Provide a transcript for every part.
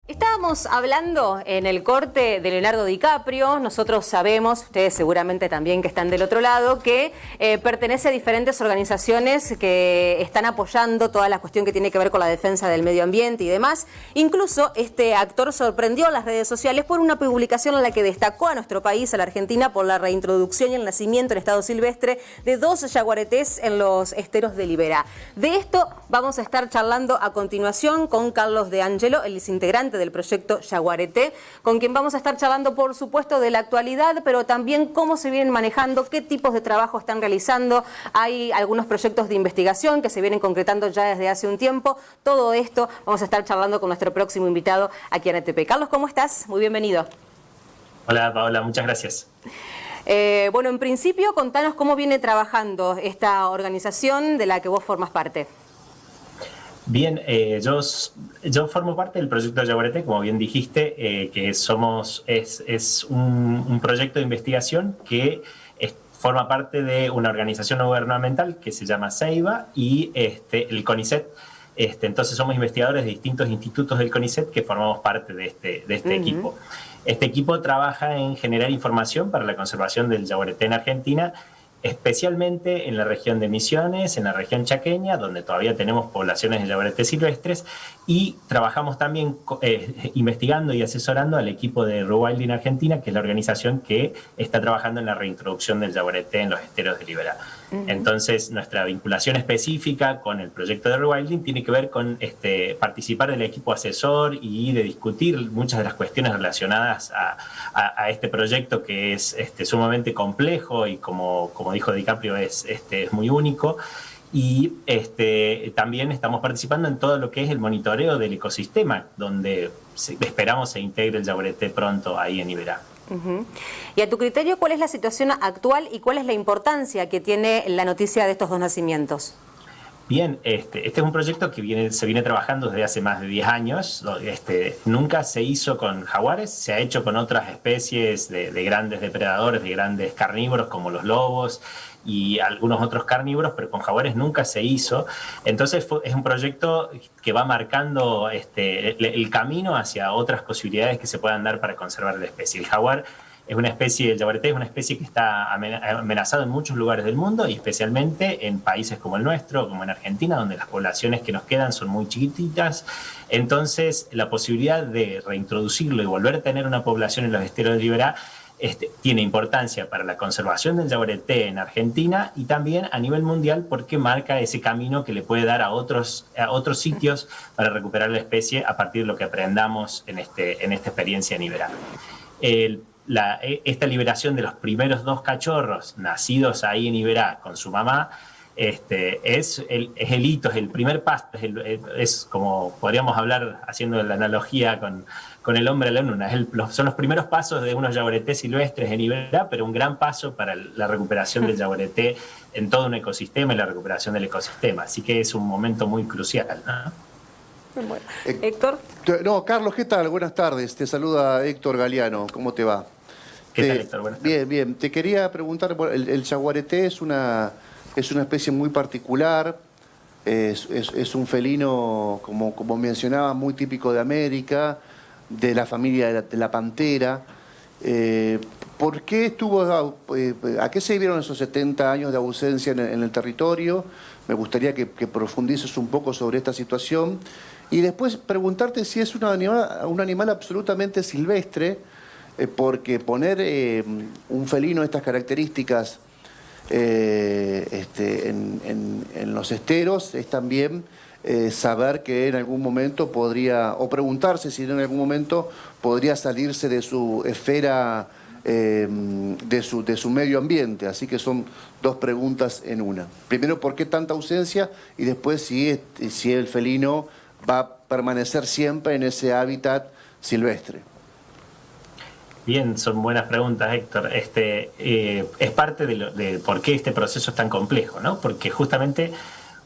Estábamos hablando en el corte de Leonardo DiCaprio. Nosotros sabemos, ustedes seguramente también que están del otro lado, que pertenece a diferentes organizaciones que están apoyando toda la cuestión que tiene que ver con la defensa del medio ambiente y demás. Incluso este actor sorprendió a las redes sociales por una publicación en la que destacó a nuestro país, a la Argentina, por la reintroducción y el nacimiento en estado silvestre de 2 yaguaretés en los esteros de Liberá. De esto vamos a estar charlando a continuación con Carlos De Angelo, el integrante del proyecto Yaguareté, con quien vamos a estar charlando, por supuesto, de la actualidad, pero también cómo se vienen manejando, qué tipos de trabajo están realizando. Hay algunos proyectos de investigación que se vienen concretando ya desde hace un tiempo. Todo esto vamos a estar charlando con nuestro próximo invitado aquí en ATP. Carlos, ¿cómo estás? Muy bienvenido. Hola, Paola, muchas gracias. Bueno, en principio, contanos cómo viene trabajando esta organización de la que vos formas parte. Bien, yo formo parte del proyecto Yaguareté, como bien dijiste, que es un proyecto de investigación que forma parte de una organización no gubernamental que se llama CEIBA y el CONICET. Entonces somos investigadores de distintos institutos del CONICET que formamos parte de este equipo. Este equipo trabaja en generar información para la conservación del yaguareté en Argentina, especialmente en la región de Misiones, en la región chaqueña, donde todavía tenemos poblaciones de yaguaretés silvestres, y trabajamos también investigando y asesorando al equipo de Rewilding Argentina, que es la organización que está trabajando en la reintroducción del yaguareté en los esteros de Liberá. Entonces, nuestra vinculación específica con el proyecto de Rewilding tiene que ver con participar del equipo asesor y de discutir muchas de las cuestiones relacionadas a este proyecto que es sumamente complejo y como dijo DiCaprio es muy único. Y también estamos participando en todo lo que es el monitoreo del ecosistema, donde esperamos se integre el yaguareté pronto ahí en Liberá. Y a tu criterio, ¿cuál es la situación actual y cuál es la importancia que tiene la noticia de estos 2 nacimientos? Bien, este es un proyecto que se viene trabajando desde hace más de 10 años. Nunca se hizo con jaguares, se ha hecho con otras especies de grandes depredadores, de grandes carnívoros como los lobos y algunos otros carnívoros, pero con jaguares nunca se hizo. Entonces es un proyecto que va marcando el camino hacia otras posibilidades que se puedan dar para conservar la especie. El jaguar es una especie, el yaguareté es una especie que está amenazado en muchos lugares del mundo y especialmente en países como el nuestro, como en Argentina, donde las poblaciones que nos quedan son muy chiquititas. Entonces, la posibilidad de reintroducirlo y volver a tener una población en los esteros de Liberá tiene importancia para la conservación del yaguareté en Argentina y también a nivel mundial porque marca ese camino que le puede dar a otros sitios para recuperar la especie a partir de lo que aprendamos en esta experiencia en Liberá. Esta liberación de los primeros 2 cachorros nacidos ahí en Liberá con su mamá es el hito, es el primer paso, es como podríamos hablar haciendo la analogía con el hombre a la luna, son los primeros pasos de unos yaguaretés silvestres en Liberá, pero un gran paso para la recuperación del yaguareté en todo un ecosistema y la recuperación del ecosistema, así que es un momento muy crucial, ¿no? Bueno. Héctor. No, Carlos, ¿qué tal? Buenas tardes. Te saluda Héctor Galeano. ¿Cómo te va? ¿Qué tal, Héctor? Buenas tardes. Bien, bien. Te quería preguntar, el yaguareté es una especie muy particular, es un felino, como mencionaba, muy típico de América, de la familia de la pantera. ¿Por qué a qué se debieron esos 70 años de ausencia en el territorio? Me gustaría que profundices un poco sobre esta situación. Y después preguntarte si es un animal absolutamente silvestre, porque poner un felino de estas características en los esteros es también saber que en algún momento podría, o preguntarse si en algún momento podría salirse de su esfera, de su medio ambiente. Así que son 2 preguntas en una. Primero, ¿por qué tanta ausencia? Y después, si el felino va a permanecer siempre en ese hábitat silvestre. Bien, son buenas preguntas, Héctor. Es parte de por qué este proceso es tan complejo, ¿no? Porque justamente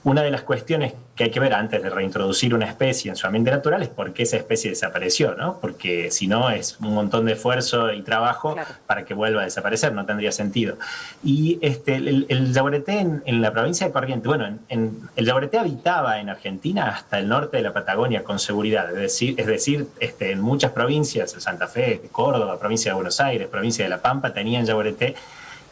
Una de las cuestiones que hay que ver antes de reintroducir una especie en su ambiente natural es por qué esa especie desapareció, ¿no? Porque si no es un montón de esfuerzo y trabajo para que vuelva a desaparecer, no tendría sentido. Y el yaguareté en la provincia de Corrientes, bueno, el yaguareté habitaba en Argentina hasta el norte de la Patagonia con seguridad, es decir, en muchas provincias, Santa Fe, Córdoba, provincia de Buenos Aires, provincia de La Pampa, tenían yaguareté.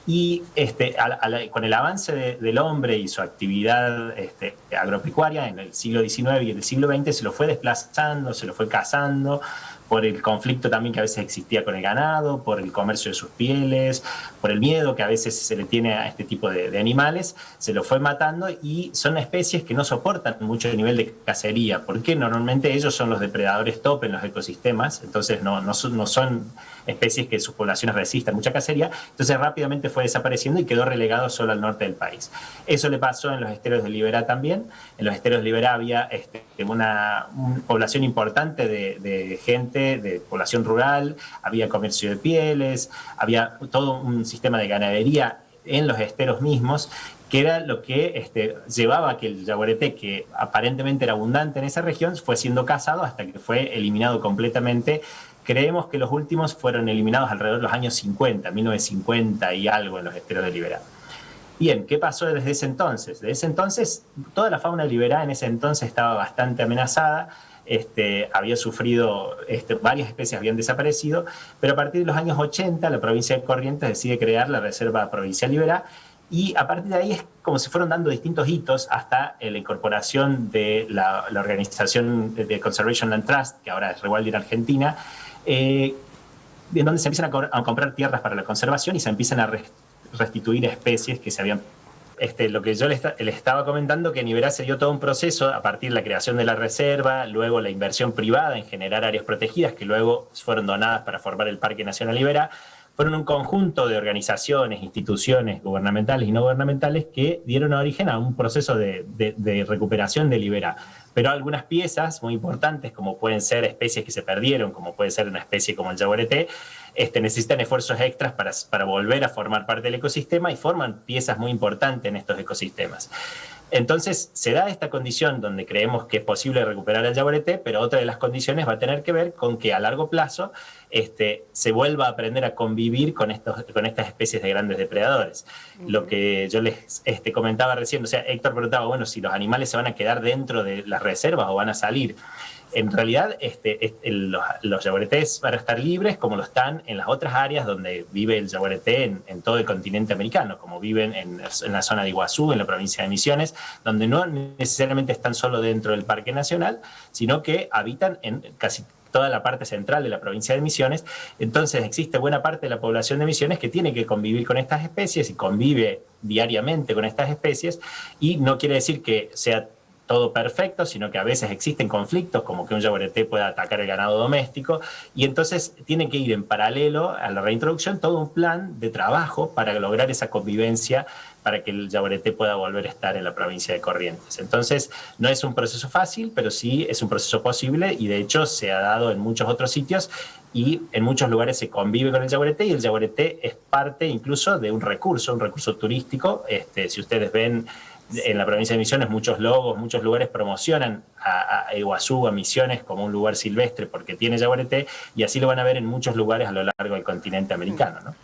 Y con el avance del hombre y su actividad agropecuaria en el siglo XIX y en el siglo XX se lo fue desplazando, se lo fue cazando, por el conflicto también que a veces existía con el ganado, por el comercio de sus pieles, por el miedo que a veces se le tiene a este tipo de animales, se lo fue matando y son especies que no soportan mucho el nivel de cacería, porque normalmente ellos son los depredadores top en los ecosistemas, entonces no son especies que sus poblaciones resistan mucha cacería, entonces rápidamente fue desapareciendo y quedó relegado solo al norte del país. Eso le pasó en los esteros de Liberá también. En los esteros de Liberá había una población importante de gente, de población rural, había comercio de pieles, había todo un sistema de ganadería en los esteros mismos, que era lo que llevaba a que el yaguareté, que aparentemente era abundante en esa región, fue siendo cazado hasta que fue eliminado completamente. Creemos que los últimos fueron eliminados alrededor de los años 50, 1950 y algo en los esteros de Liberá. Bien, ¿qué pasó desde ese entonces? Desde ese entonces, toda la fauna de Liberá en ese entonces estaba bastante amenazada, había sufrido, varias especies habían desaparecido, pero a partir de los años 80 la provincia de Corrientes decide crear la Reserva Provincial Liberá, y a partir de ahí es como se fueron dando distintos hitos hasta la incorporación de la organización de Conservation Land Trust, que ahora es Rewilding Argentina, en donde se empiezan a comprar tierras para la conservación y se empiezan a restituir especies que se habían... lo que yo le estaba comentando, que en Liberá se dio todo un proceso a partir de la creación de la reserva, luego la inversión privada en generar áreas protegidas que luego fueron donadas para formar el Parque Nacional Liberá. Fueron un conjunto de organizaciones, instituciones gubernamentales y no gubernamentales que dieron origen a un proceso de recuperación de Liberá. Pero algunas piezas muy importantes, como pueden ser especies que se perdieron, como puede ser una especie como el yaguareté, necesitan esfuerzos extras para volver a formar parte del ecosistema y forman piezas muy importantes en estos ecosistemas. Entonces se da esta condición donde creemos que es posible recuperar el yaguareté, pero otra de las condiciones va a tener que ver con que a largo plazo se vuelva a aprender a convivir con estas especies de grandes depredadores. Lo que yo les comentaba recién, o sea, Héctor preguntaba, bueno, si los animales se van a quedar dentro de las reservas o van a salir. En realidad, los yaguaretés van a estar libres como lo están en las otras áreas donde vive el yaguareté en todo el continente americano, como viven en la zona de Iguazú, en la provincia de Misiones, donde no necesariamente están solo dentro del Parque Nacional, sino que habitan en casi toda la parte central de la provincia de Misiones. Entonces existe buena parte de la población de Misiones que tiene que convivir con estas especies y convive diariamente con estas especies, y no quiere decir que sea todo perfecto, sino que a veces existen conflictos, como que un yaguareté pueda atacar el ganado doméstico, y entonces tiene que ir en paralelo a la reintroducción todo un plan de trabajo para lograr esa convivencia, para que el yaguareté pueda volver a estar en la provincia de Corrientes. Entonces, no es un proceso fácil, pero sí es un proceso posible, y de hecho se ha dado en muchos otros sitios, y en muchos lugares se convive con el yaguareté, y el yaguareté es parte incluso de un recurso turístico. Si ustedes ven en la provincia de Misiones, muchos logos, muchos lugares promocionan a Iguazú, a Misiones, como un lugar silvestre porque tiene yaguareté, y así lo van a ver en muchos lugares a lo largo del continente americano, ¿no?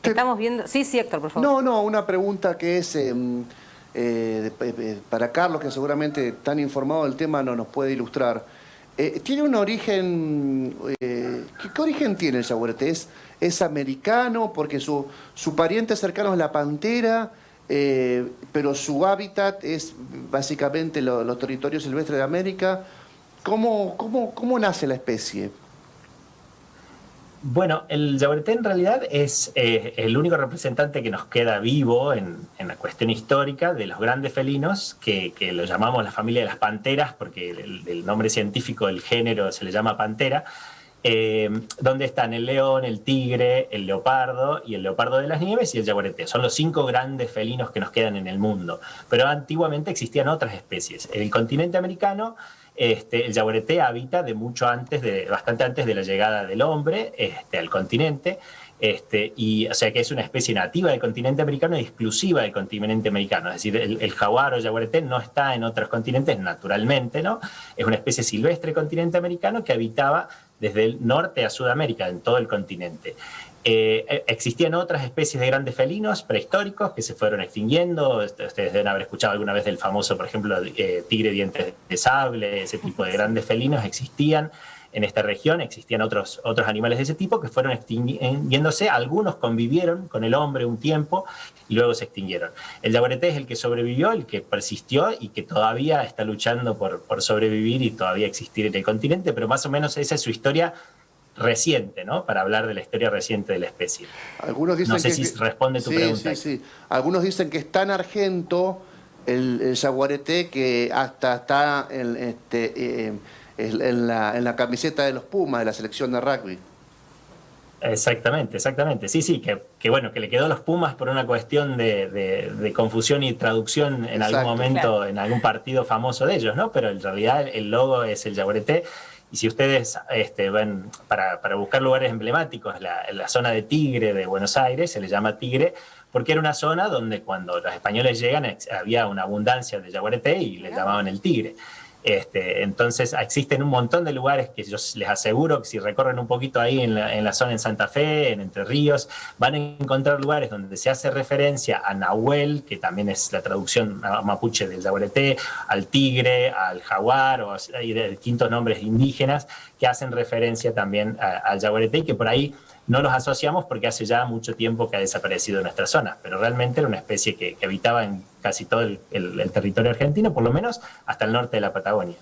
Estamos viendo... Sí, Héctor, por favor. No, una pregunta que es para Carlos, que seguramente tan informado del tema no nos puede ilustrar. ¿Tiene un origen... ¿qué origen tiene el yaguareté? ¿Es americano? Porque su pariente cercano es la pantera... pero su hábitat es básicamente los territorios silvestres de América. ¿Cómo nace la especie? Bueno, el yaguareté en realidad es el único representante que nos queda vivo en la cuestión histórica de los grandes felinos, que lo llamamos la familia de las panteras, porque el nombre científico del género se le llama pantera, donde están el león, el tigre, el leopardo y el leopardo de las nieves y el yaguareté. Son los 5 grandes felinos que nos quedan en el mundo. Pero antiguamente existían otras especies. En el continente americano, el yaguareté habita bastante antes de la llegada del hombre al continente. Y o sea que es una especie nativa del continente americano y exclusiva del continente americano. Es decir, el jaguar o yaguareté no está en otros continentes naturalmente, ¿no? Es una especie silvestre del continente americano que habitaba desde el norte a Sudamérica, en todo el continente. Existían otras especies de grandes felinos prehistóricos que se fueron extinguiendo. Ustedes deben haber escuchado alguna vez del famoso, por ejemplo, tigre dientes de sable. Ese tipo de grandes felinos existían en esta región. Existían otros animales de ese tipo que fueron extinguiéndose. Algunos convivieron con el hombre un tiempo y luego se extinguieron. El yaguareté es el que sobrevivió, el que persistió y que todavía está luchando por sobrevivir y todavía existir en el continente, pero más o menos esa es su historia reciente, ¿no? Para hablar de la historia reciente de la especie. Algunos dicen no sé si responde tu pregunta. Sí. Algunos dicen que es tan argento el yaguareté que hasta está en la camiseta de los Pumas de la selección de rugby. Exactamente. Sí, que bueno, que le quedó a los Pumas por una cuestión de confusión y traducción en algún momento, claro, en algún partido famoso de ellos, ¿no? Pero en realidad el logo es el yaguareté. Y si ustedes ven, para buscar lugares emblemáticos, la zona de Tigre de Buenos Aires se le llama Tigre porque era una zona donde cuando los españoles llegan había una abundancia de yaguareté y le llamaban el Tigre. Entonces existen un montón de lugares que yo les aseguro que si recorren un poquito ahí en la zona en Santa Fe, en Entre Ríos, van a encontrar lugares donde se hace referencia a Nahuel, que también es la traducción mapuche del yaguareté, al tigre, al jaguar, o hay distintos nombres indígenas que hacen referencia también al yaguareté y que por ahí no los asociamos porque hace ya mucho tiempo que ha desaparecido de nuestras zonas, pero realmente era una especie que habitaba en casi todo el territorio argentino, por lo menos hasta el norte de la Patagonia.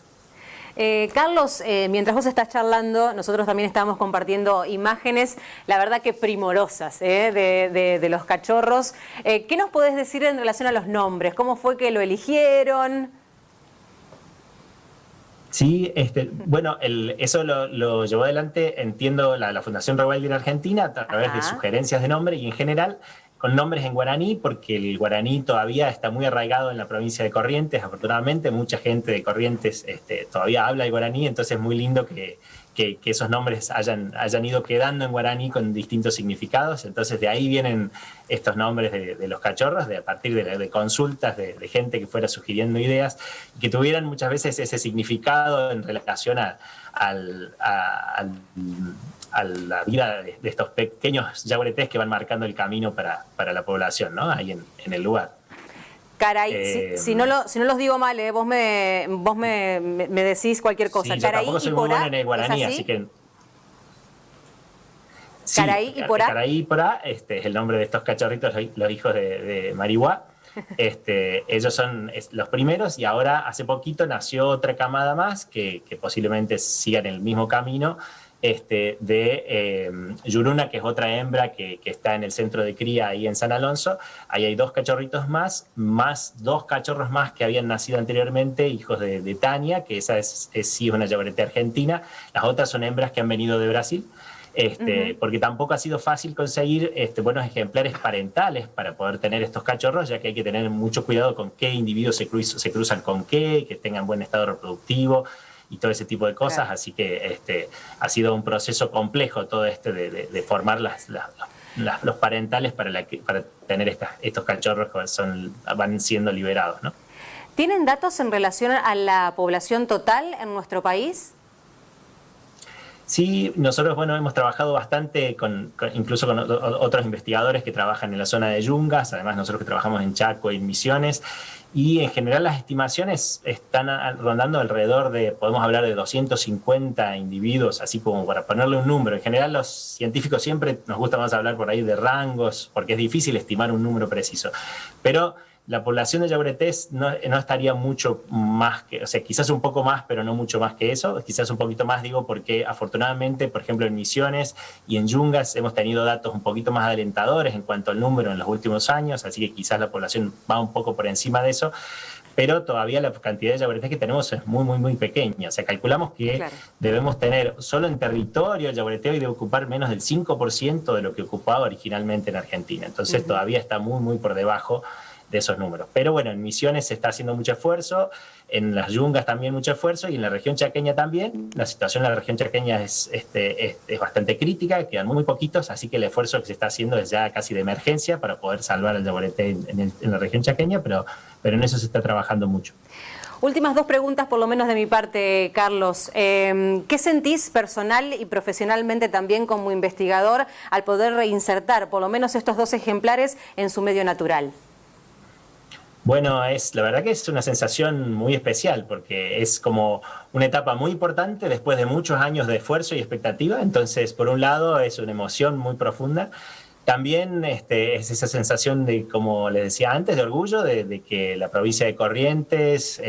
Carlos, mientras vos estás charlando, nosotros también estábamos compartiendo imágenes, la verdad que primorosas, de los cachorros. ¿Qué nos podés decir en relación a los nombres? ¿Cómo fue que lo eligieron? Sí, bueno, eso lo llevó adelante, entiendo, la Fundación Rewilding Argentina a través de sugerencias de nombre y en general con nombres en guaraní, porque el guaraní todavía está muy arraigado en la provincia de Corrientes. Afortunadamente, mucha gente de Corrientes todavía habla el guaraní, entonces es muy lindo que esos nombres hayan ido quedando en guaraní con distintos significados. Entonces de ahí vienen estos nombres de los cachorros, a partir de consultas de gente que fuera sugiriendo ideas y que tuvieran muchas veces ese significado en relación a la vida de estos pequeños yaguaretés que van marcando el camino para la población, ¿no? Ahí en el lugar. Caray, si no los digo mal, vos me decís cualquier cosa. Sí, Caraí yo soy muy bueno en el guaraní, así que... Sí, Caraí y Porá. Caraí y Porá es el nombre de estos cachorritos, los hijos de Marihuá. Ellos son los primeros y ahora hace poquito nació otra camada más que posiblemente sigan el mismo camino, de Yuruna, que es otra hembra que está en el centro de cría ahí en San Alonso. Ahí hay 2 cachorritos más 2 cachorros más que habían nacido anteriormente, hijos de Tania, que esa sí es una yaguareté argentina. Las otras son hembras que han venido de Brasil. Porque tampoco ha sido fácil conseguir buenos ejemplares parentales para poder tener estos cachorros, ya que hay que tener mucho cuidado con qué individuos se cruzan con qué, que tengan buen estado reproductivo y todo ese tipo de cosas. Claro. Así que ha sido un proceso complejo todo de formar los parentales para tener estos cachorros que van siendo liberados, ¿no? ¿Tienen datos en relación a la población total en nuestro país? Sí, nosotros hemos trabajado bastante incluso con otros investigadores que trabajan en la zona de Yungas, además nosotros que trabajamos en Chaco y en Misiones, y en general las estimaciones están rondando alrededor podemos hablar de 250 individuos, así como para ponerle un número. En general los científicos siempre nos gusta más hablar por ahí de rangos, porque es difícil estimar un número preciso, pero la población de yaguaretés no estaría mucho más o sea, quizás un poco más, pero no mucho más que eso. Quizás un poquito más, digo, porque afortunadamente, por ejemplo, en Misiones y en Yungas hemos tenido datos un poquito más alentadores en cuanto al número en los últimos años, así que quizás la población va un poco por encima de eso, pero todavía la cantidad de yaguaretés que tenemos es muy, muy, muy pequeña. O sea, calculamos que debemos tener solo en territorio el yaguareté y debe ocupar menos del 5% de lo que ocupaba originalmente en Argentina. Entonces todavía está muy, muy por debajo esos números. Pero bueno, en Misiones se está haciendo mucho esfuerzo, en las Yungas también mucho esfuerzo, y en la región chaqueña también. La situación en la región chaqueña es bastante crítica, quedan muy poquitos, así que el esfuerzo que se está haciendo es ya casi de emergencia para poder salvar el yaguareté en la región chaqueña, pero en eso se está trabajando mucho. Últimas 2 preguntas, por lo menos de mi parte, Carlos. ¿Qué sentís personal y profesionalmente también como investigador al poder reinsertar por lo menos estos 2 ejemplares en su medio natural? Bueno, la verdad que es una sensación muy especial porque es como una etapa muy importante después de muchos años de esfuerzo y expectativa. Entonces, por un lado, es una emoción muy profunda. También es esa sensación de, como les decía antes, de orgullo de que la provincia de Corrientes,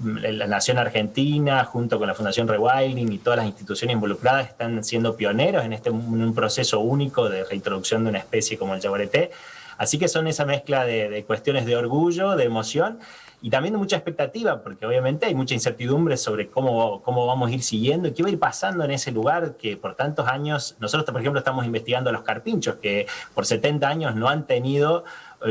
la Nación Argentina, junto con la Fundación Rewilding y todas las instituciones involucradas están siendo pioneros en un proceso único de reintroducción de una especie como el yaguareté. Así que son esa mezcla de cuestiones de orgullo, de emoción y también de mucha expectativa, porque obviamente hay mucha incertidumbre sobre cómo vamos a ir siguiendo y qué va a ir pasando en ese lugar que por tantos años, nosotros por ejemplo estamos investigando los carpinchos, que por 70 años no han tenido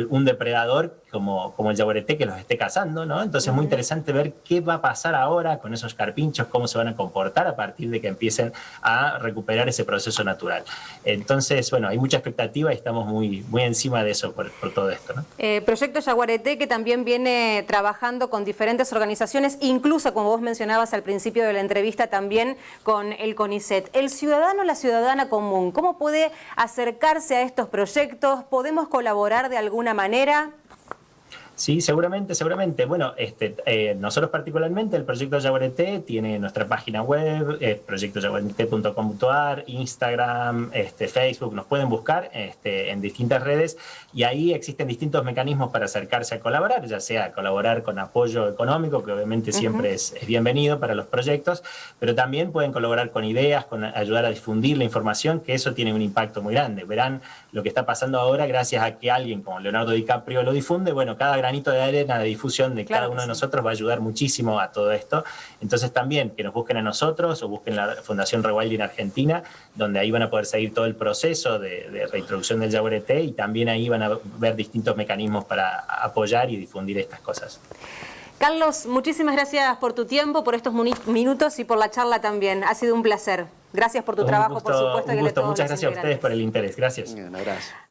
un depredador como el yaguareté que los esté cazando, ¿no? Entonces es muy interesante ver qué va a pasar ahora con esos carpinchos, cómo se van a comportar a partir de que empiecen a recuperar ese proceso natural. Entonces, bueno, hay mucha expectativa y estamos muy encima de eso por todo esto, ¿no? Proyecto Yaguareté que también viene trabajando con diferentes organizaciones, incluso como vos mencionabas al principio de la entrevista también con el CONICET. El ciudadano, la ciudadana común, ¿cómo puede acercarse a estos proyectos? ¿Podemos colaborar de alguna manera? Sí, seguramente. Bueno, nosotros particularmente, el Proyecto Yaguareté tiene nuestra página web, proyectoyaguareté.com.ar, Instagram, Facebook, nos pueden buscar en distintas redes y ahí existen distintos mecanismos para acercarse a colaborar, ya sea colaborar con apoyo económico, que obviamente siempre es bienvenido para los proyectos, pero también pueden colaborar con ideas, con ayudar a difundir la información, que eso tiene un impacto muy grande. Verán lo que está pasando ahora gracias a que alguien como Leonardo DiCaprio lo difunde. Bueno, cada granito de arena de difusión de cada uno de nosotros va a ayudar muchísimo a todo esto. Entonces también que nos busquen a nosotros o busquen la Fundación Rewilding Argentina, donde ahí van a poder seguir todo el proceso de reintroducción del yaguareté y también ahí van a ver distintos mecanismos para apoyar y difundir estas cosas. Carlos, muchísimas gracias por tu tiempo, por estos minutos y por la charla también. Ha sido un placer. Gracias por tu trabajo, por supuesto. Un gusto. Muchas gracias a ustedes por el interés. Gracias. Un abrazo.